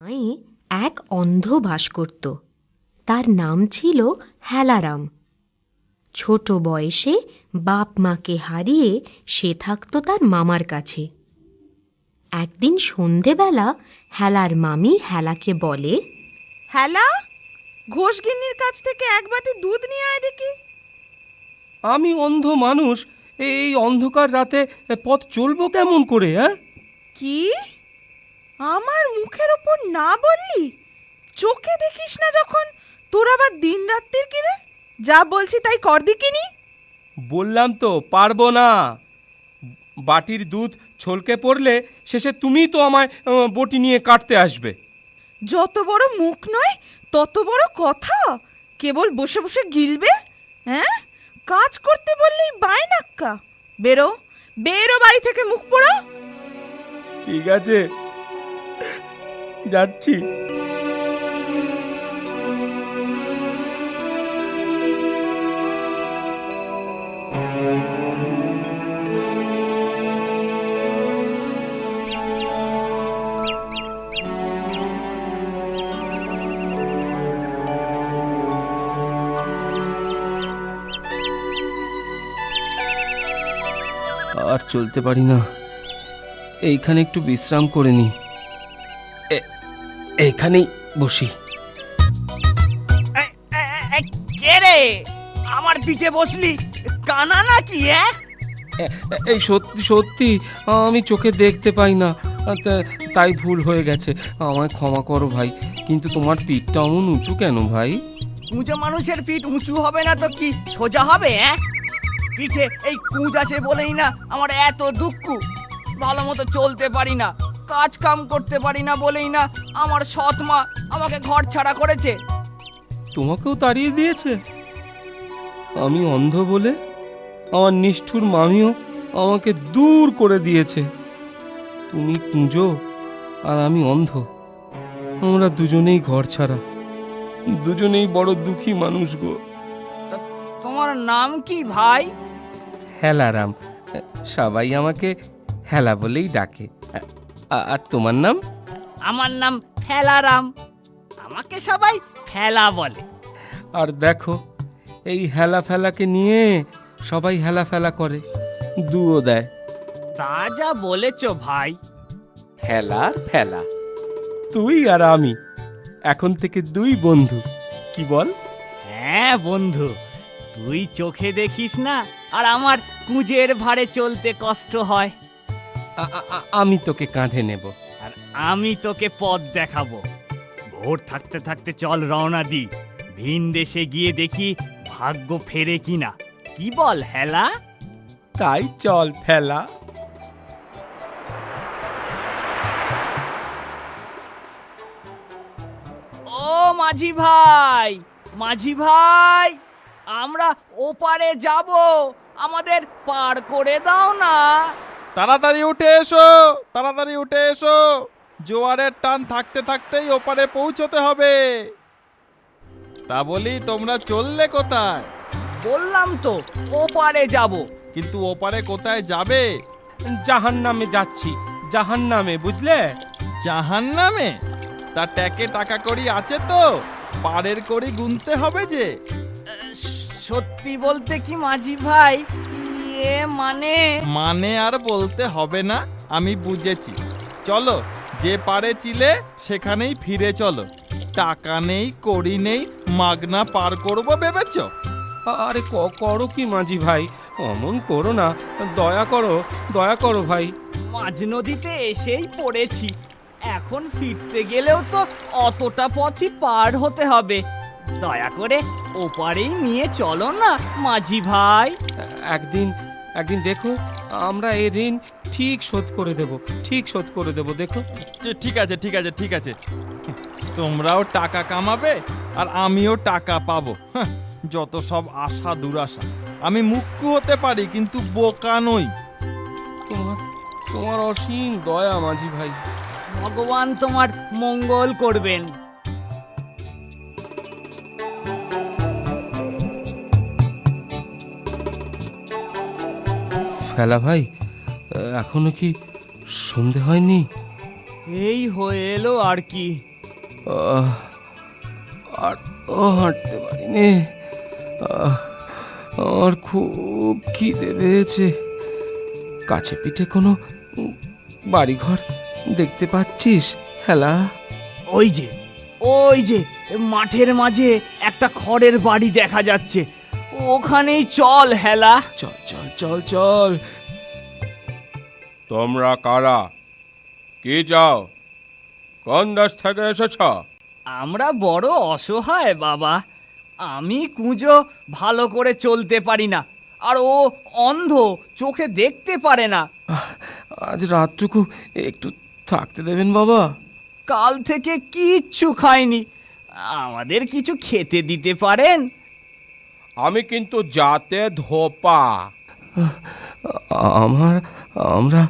গাঁয়ে এক অন্ধ বাস করত। তার নাম ছিল হেলারাম। ছোট বয়সে বাপ মাকে হারিয়ে সে থাকত তার মামার কাছে। একদিন সন্ধেবেলা হেলার মামি হেলাকে বলে, হেলা, ঘোষগিন্নির কাছ থেকে এক বাটি দুধ নিয়ে আয় দেখি। আমি অন্ধ মানুষ, এই অন্ধকার রাতে পথ চলবো কেমন করে? কি আমার মুখের ওপর না বললি? চোখে দেখিস না যখন, তোর আবার দিন রাত্রির কিরে? যা বলছি তাই কর দিকিনি। বললাম তো পারবো না। বাটির দুধ ছলকে পড়লে শেষে তুমিই তো আমায় বটি নিয়ে কাটতে আসবে। যত বড় মুখ নয় তত বড় কথা, কেবল বসে বসে গিলবে। হ্যাঁ, কাজ করতে বললেই বায়নাক্কা। বেরো বেরো বাড়ি থেকে, মুখ পোড়া। ঠিক আছে, যাচ্ছি। আর চলতে পারি না, এইখানে একটু বিশ্রাম করে নি। এইখানেই বসি। কে রে আমার পিঠে বসলি? কানা নাকি? এই সত্যি সত্যি আমি চোখে দেখতে পাই না, তাই ভুল হয়ে গেছে, আমায় ক্ষমা করো ভাই। কিন্তু তোমার পিঠটা অমন উঁচু কেন ভাই? উঁচু মানুষের পিঠ উঁচু হবে না তো কি সোজা হবে? পিঠে এই কুঁজ আছে বলেই না আমার এত দুঃখ। ভালো মতো চলতে পারি না, কাজ কাম করতে পারি না বলেই না আমার সৎ মা আমাকে ঘর ছাড়া করেছে। তোমাকেও তাড়িয়ে দিয়েছে? আমি অন্ধ বলে আমার নিষ্ঠুর মামিও আমাকে দূর করে দিয়েছে। তুমি কুঁজো আর আমি অন্ধ, আমরা দুজনেই ঘর ছাড়া, দুজনেই বড় দুঃখী মানুষ গো। তোমার নাম কি ভাই? হেলারাম, সবাই আমাকে হেলা বলেই ডাকে। আর তোমার নাম? আমার নাম ফেলারাম, আমাকে সবাই ফেলা বলে। আর দেখো, এই হেলা ফেলাকে নিয়ে সবাই হেলা ফেলা করে, দুও দেয়। তা যা বলেছ ভাই। হেলা ফেলা, তুই আর আমি এখন থেকে দুই বন্ধু, কি বল? হ্যাঁ বন্ধু, তুই চোখে দেখিস না আর আমার কুঁজের ভারে চলতে কষ্ট হয়, আমি তোকে কাঁধে নেব। আর আমি তোকে পথ দেখাবো। ভোর থাকতে থাকতে চল রওনা দি, ভিন দেশে গিয়ে দেখি ভাগ্য ফেরে কিনা। কি বল হেলা? তাই চল ফেলা। ও মাঝি ভাই, মাঝি ভাই, আমরা ওপারে যাব, আমাদের পার করে দাও না। তাড়াতাড়ি উঠে এসো, তাড়াতাড়ি উঠে এসো, জোয়ারের টান থাকতে থাকতেই ওপারে পৌঁছতে হবে। তা বলি, তোমরা চললে কোথায়? বললাম তো ওপারে যাব। কিন্তু ওপারে কোথায় যাবে? জাহান্নামে যাচ্ছি, জাহান্নামে, বুঝলে? জাহান্নামে? তা ট্যাকে টাকা কড়ি আছে তো? পারের কড়ি গুনতে হবে যে। সত্যি বলতে কি মাঝি ভাই, মানে আর বলতে হবে না, আমি বুঝেছি। চলো, যে পারে চিলে সেখানেই ফিরে চলো। টাকা নেই, কড়ি নেই, মাগনা পার করবো ভেবেছ? আরে করো কি মাঝি ভাই, অমন করো না, দয়া করো, দয়া করো ভাই। মাঝ নদীতে এসেই পড়েছি, এখন ফিরতে গেলেও তো অতটা পথই পার হতে হবে। দয়া করে ওপারেই নিয়ে চলো না মাঝি ভাই। একদিন একদিন দেখো, আমরা এই ঋণ ঠিক শোধ করে দেব, ঠিক শোধ করে দেব, দেখো। ঠিক আছে, ঠিক আছে, ঠিক আছে। তোমরাও টাকা কামাবে আর আমিও টাকা পাবো। যত সব আশা দুরাশা। আমি মুখ্য হতে পারি কিন্তু বোকা নই। তোমার তোমার অসীম দয়া মাঝি ভাই। ভগবান তোমার মঙ্গল করবেন। ফেলা ভাই, এখনো কি সন্ধে হয়নি? এই হয়ে এলো আর কি। আহ, আর হাঁটতে পারি নে। আমার খুব খিদে পেয়েছে। কাছে পিঠে কোনো বাড়িঘর দেখতে পাচ্ছিস হেলা? ওই যে মাঠের মাঝে একটা খড়ের বাড়ি দেখা যাচ্ছে, ওখানেই চল হেলা। চল চল চল চল। তোমরা কারা? কি চাও? কোন দেশ থেকে এসেছ? আমরা বড় অসহায় বাবা। আমি কুঁজো ভালো করে চলতে পারি না, আর ও অন্ধ, চোখে দেখতে পারে না। আজ রাতটুকু একটু থাকতে দেবেন বাবা? কাল থেকে কিচ্ছু খাইনি, আমাদের কিছু খেতে দিতে পারেন? আমি কিন্তু জাতে ধোপা। আমরা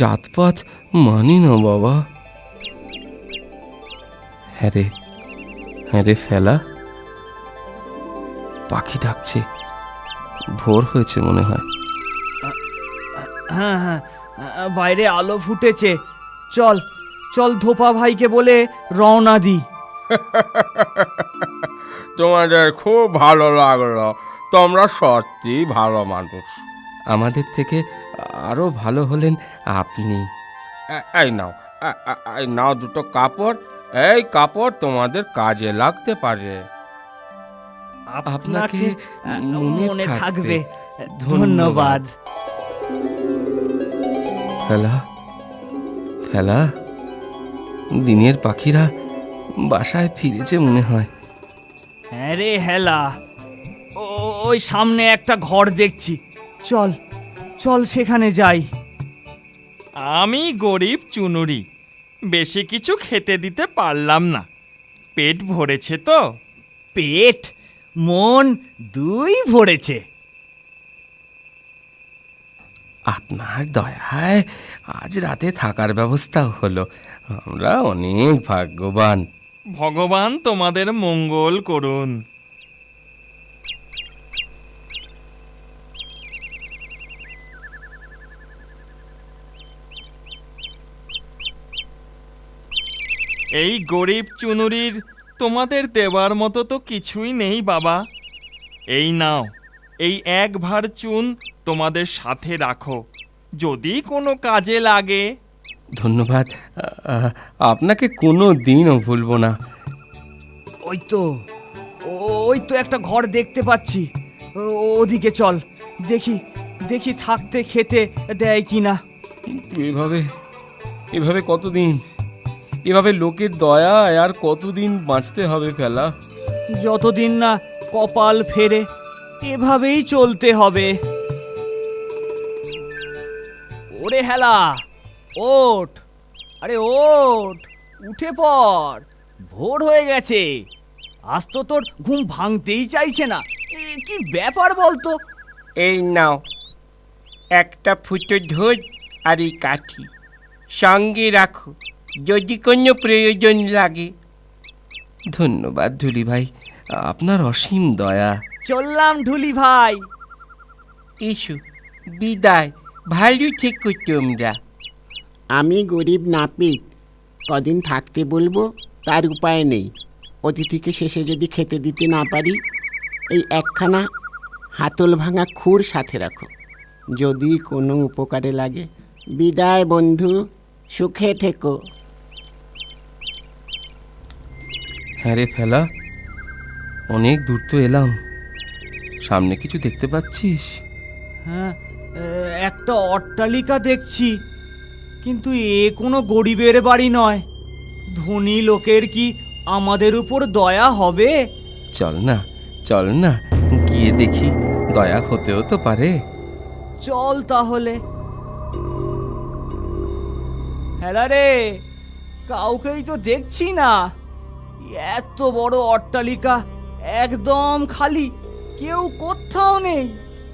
জাতপাত মানি না বাবা। হ্যাঁ রে ফেলা, পাখি ডাকছে। ভোর হয়েছে মনে হয়। হ্যাঁ হ্যাঁ, বাইরে আলো ফুটেছে। চল চল ধোপা ভাইকে বলে রওনা দি। তোমাদের খুব ভালো লাগলো, তোমরা সত্যি ভালো মানুষ। আমাদের থেকে আরো ভালো হলেন আপনি। এই নাও দুটো কাপড়। এই কাপড় তোমাদের কাজে লাগতে পারে। আপনাকে মনে থাকবে। ধন্যবাদ। ফেলা, দিনের পাখিরা বাসায় ফিরেছে মনে হয়। হ্যাঁ রে হেলা, ওই সামনে একটা ঘর দেখছি, চল চল সেখানে যাই। আমি গরিব চুনুরি, বেশি কিছু খেতে দিতে পারলাম না। পেট ভরেছে তো? পেট মন দুই ভরেছে। আপনার দয়ায় আজ রাতে থাকার ব্যবস্থা হলো। আমরা অনেক ভাগ্যবান। ভগবান তোমাদের মঙ্গল করুন। এই গরিব চুনুরির তোমাদের দেওয়ার মতো তো কিছুই নেই বাবা। এই নাও, এই এক ভার চুন তোমাদের সাথে রাখো, যদি কোনো কাজে লাগে। ধন্যবাদ, আপনাকে কোনো দিনও ভুলবো না। ওই তো একটা ঘর দেখতে পাচ্ছি, ওদিকে চল, দেখি দেখি থাকতে খেতে দেয় কিনা। এভাবে কতদিন? এভাবে লোকের দয়ায় আর কতদিন বাঁচতে হবে ফেলা? যতদিন না কপাল ফেরে এভাবেই চলতে হবে। ওরে হেলা, ওঠ, আরে ওঠ, উঠে পড়, ভোর হয়ে গেছে। আজ তো তোর ঘুম ভাঙতেই চাইছে না, কি ব্যাপার বলতো? এই নাও একটা ফুটো ঢোল আর এই কাঠি, সঙ্গে রাখো যদি কোনো প্রয়োজন লাগে। ধন্যবাদ ঢুলি ভাই, আপনার অসীম দয়া। চললাম ঢুলি ভাই। এসো, বিদায়, ভালো থেকো তোমরা। আমি গরিব নাপিত, কদিন থাকতে বলবো তার উপায় নেই। অতিথিকে শেষে যদি খেতে দিতে না পারি, এই একখানা হাতল ভাঙা খুর সাথে রাখো, যদি কোনো উপকারে লাগে। বিদায় বন্ধু, সুখে থেকো। হ্যাঁ রে ফেলা, অনেক দূর তো এলাম, সামনে কিছু দেখতে পাচ্ছিস? হ্যাঁ, একটা অট্টালিকা দেখছি, কিন্তু এ কোনো গরিবের বাড়ি নয়। ধনী লোকের কি আমাদের উপর দয়া হবে? চল না গিয়ে দেখি, দয়া হতেও তো পারে। চল তাহলে। হ্যাঁ রে, কাউকেই তো দেখছি না। এত বড় অট্টালিকা একদম খালি, কেউ কোথাও নেই।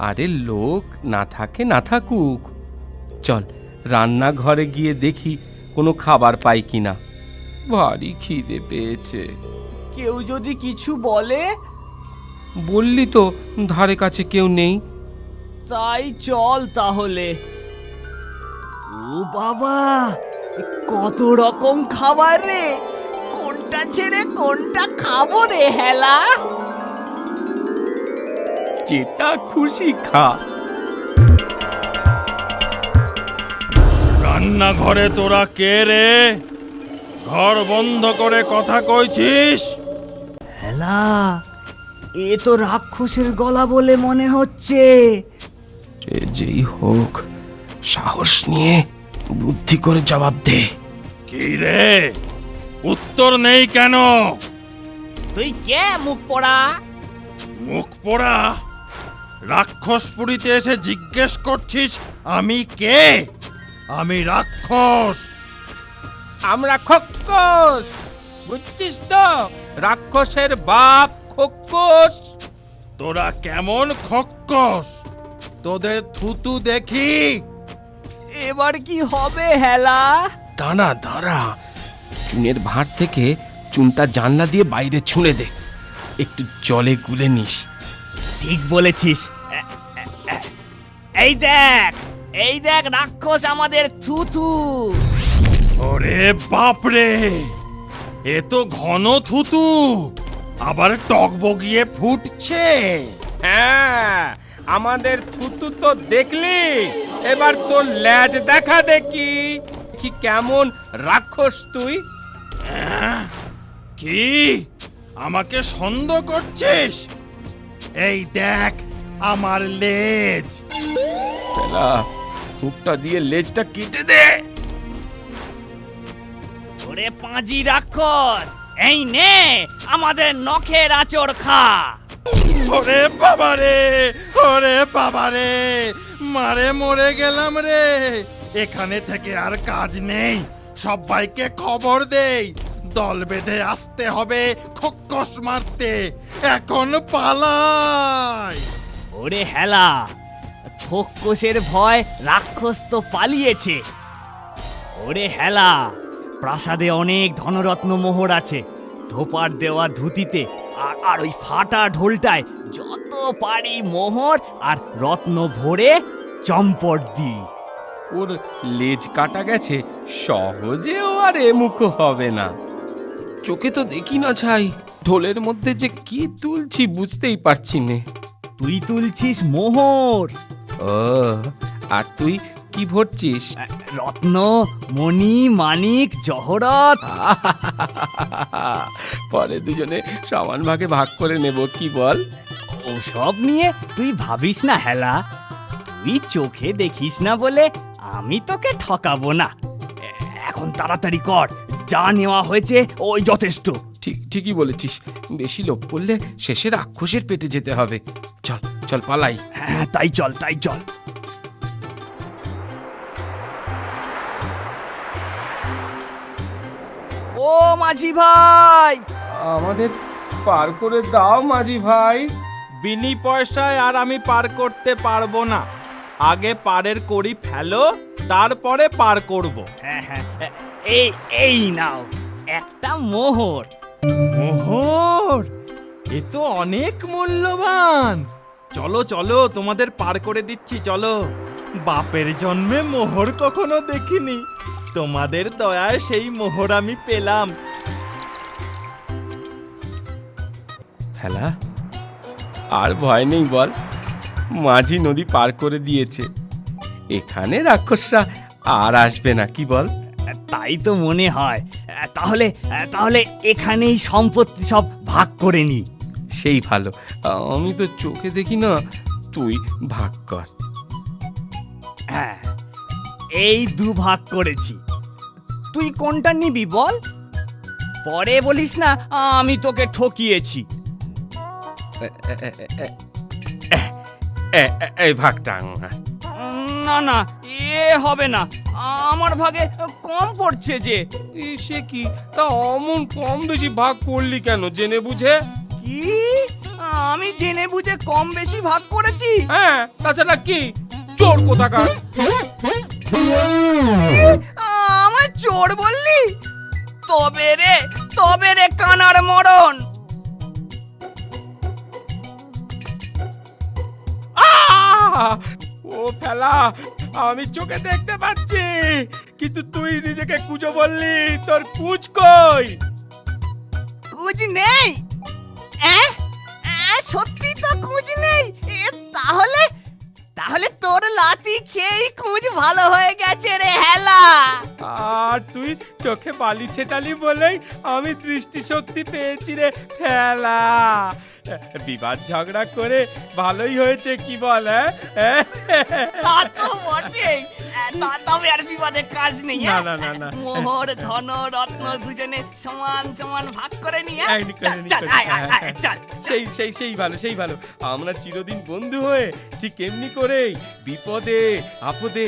আরে লোক না থাকে না থাকুক, চল রান্নাঘরে গিয়ে দেখি কোনো খাবার পাই কিনা। ভারী খিদে পেয়েছে। কেউ যদি কিছু বলে? বললি তো ধারে কাছে কেউ নেই। তাই চল তাহলে। ও বাবা, কত রকম খাবার রে, কোনটা ছেড়ে কোনটা খাবো রে হেলা? যেটা খুশি খা। রান্নাঘরে তোরা কে রে? ঘর বন্ধ করে কথা কইছিস? হেলা, এ তো রাক্ষসের গলা বলে মনে হচ্ছে। এ যেই হোক, সাহস নিয়ে বুদ্ধি করে জবাব দে। কি রে, উত্তর নেই কেন? তুই কে মুখ পড়া? মুখ পোড়া? রাক্ষসপুরীতে এসে জিজ্ঞেস করছিস আমি কে? আমি রাক্ষস। আমরা খক্কস, বুঝছিস তো? রাক্ষসের বাপ খক্কস। তোরা কেমন খক্কস? তোদের থুতু দেখি। এবার কি হবে হেলা? দাঁড়া দাঁড়া, চুনের ভাঁড় থেকে চুনটা জানলা দিয়ে বাইরে ছুঁড়ে দে, একটু জলে গুলে নিস। ঠিক বলেছিস। এই দেখ, এই দেখ রাক্ষস আমাদের থুতু। ওরে বাপরে, এ তো ঘন থুতু, আবার টকবগিয়ে ফুটছে। হ্যাঁ, আমাদের থুতু তো দেখলি, এবার তোর ল্যাজ দেখা দেখি, কি কেমন রাক্ষস তুই। কি আমাকে সন্দেহ করছিস? এই দেখ আমার লেজ। মুখটা দিয়ে লেজটা কেটে দে। ওরে পাঁজি রাক্ষস, এই নে আমাদের নখের আঁচড় খা। ওরে বাবারে, ওরে বাবারে, মারে মরে গেলাম রে। এখানে থেকে আর কাজ নেই, সবাইকে খবর দেই, দল বেঁধে আসতে হবে খক্কস মারতে। এখন পালাই। ওরে হেলা, খক্কসের ভয় রাক্ষস তো পালিয়েছে। ওরে হেলা, প্রাসাদে অনেক ধনরত্ন মোহর আছে, ধোপার দেওয়া ধুতিতে আর ওই ফাটা ঢোলটায় যত পারি মোহর আর রত্ন ভরে চম্পট দি। ওর লেজ কাটা গেছে, সহজেও আর এমুখো হবে না। চোখে তো দেখি না ছাই, ঢোলের মধ্যে যে কি তুলছি বুঝতেই পারছি নে। তুই তুলছিস মোহর, ও, আর তুই কি ভরছিস? রত্ন, মণি, মানিক, জহরত। পরে দুজনে সমান ভাগে ভাগ করে নেব, কি বল? ওসব নিয়ে তুই ভাবিস না হেলা, তুই চোখে দেখিস না বলে আমি তোকে ঠকাবো না। এখন তাড়াতাড়ি কর, যা নেওয়া হয়েছে ওই যথেষ্ট। ঠিকই বলেছিস, বেশি লোভ করলে শেষে রাক্ষসের পেটে যেতে হবে। চল চল পালাই। হ্যাঁ, তাই চল, তাই চল। ও মাঝি ভাই, আমাদের পার করে দাও মাঝি ভাই। বিনি পয়সায় আর আমি পার করতে পারবো না। আগে পারের করি ফেলো, তারপরে পার করব। হ্যাঁ হ্যাঁ, এই এই নাও একটা মোহর। মোহর? এ তো অনেক মূল্যবান। চলো চলো, তোমাদের পার করে দিচ্ছি, চলো। বাপের জন্মে মোহর কখনো দেখিনি, তোমাদের দয়ায় সেই মোহর আমি পেলাম। হেলা, আর ভয় নেই বল, মাঝি নদী পার করে দিয়েছে, এখানে রাক্ষসরা আর আসবে না, কি বল? তাই তো মনে হয়। তাহলে তাহলে এখানেই সম্পত্তি সব ভাগ করে নি। সেই ভালো, আমি তো চোখে দেখি না, তুই ভাগ কর। হ্যাঁ, এই দুভাগ করেছি, তুই কোনটা নিবি বল? পরে বলিস না আমি তোকে ঠকিয়েছি। এই ভাগটা না না, এ হবে না, আমার ভাগে কম পড়ছে যে। সে কি, তা অমন কম বেশি ভাগ করলি কেন, জেনে বুঝে? কি, আমি জেনে বুঝে কম বেশি ভাগ করেছি? হ্যাঁ, তাছাড়া কি, চোর কোথাকার। আমায় চোর বললি? তবে রে কানার মরণ। ও ফেলা, আমি চোখে দেখতে পাচ্ছি, কিন্তু তুই নিজেকে কুঁজো বললি, তোর কুঁজ কই? কুঁজ নেই? অ্যাঁ? সত্যি তো কুঁজ নেই? তাহলে তাহলে তোর লাথি খেয়েই কুঁজ ভালো হয়ে গেছে রে হেলা। আর তুই চোখে বালি ছেটালি বলেই আমি দৃষ্টিশক্তি পেয়েছি রে ফেলা। বিবাদ ঝগড়া করে ভালোই হয়েছে কি বল? হ্যাঁ তা তো বটেই। তবে আর বিবাদের কাজ নেই। না না না না, মোহর ধন রত্ন দুজনে সমান সমান ভাগ করে নিয়ে চল। সেই ভালো সেই ভালো। আমরা চিরদিন বন্ধু হয়ে ঠিক এমনি করেই বিপদে আপদে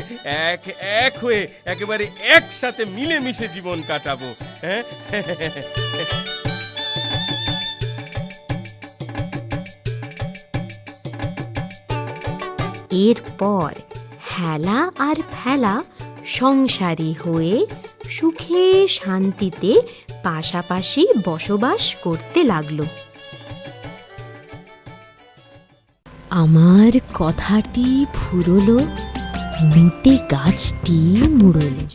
এক এক হয়ে একেবারে একসাথে মিলেমিশে জীবন কাটাবো। হ্যাঁ এরপর হেলা আর ফেলা সংসারী হয়ে সুখে শান্তিতে পাশাপাশি বসবাস করতে লাগলো। আমার কথাটি ফুরলো, লুটে গাছটি মুড়লো।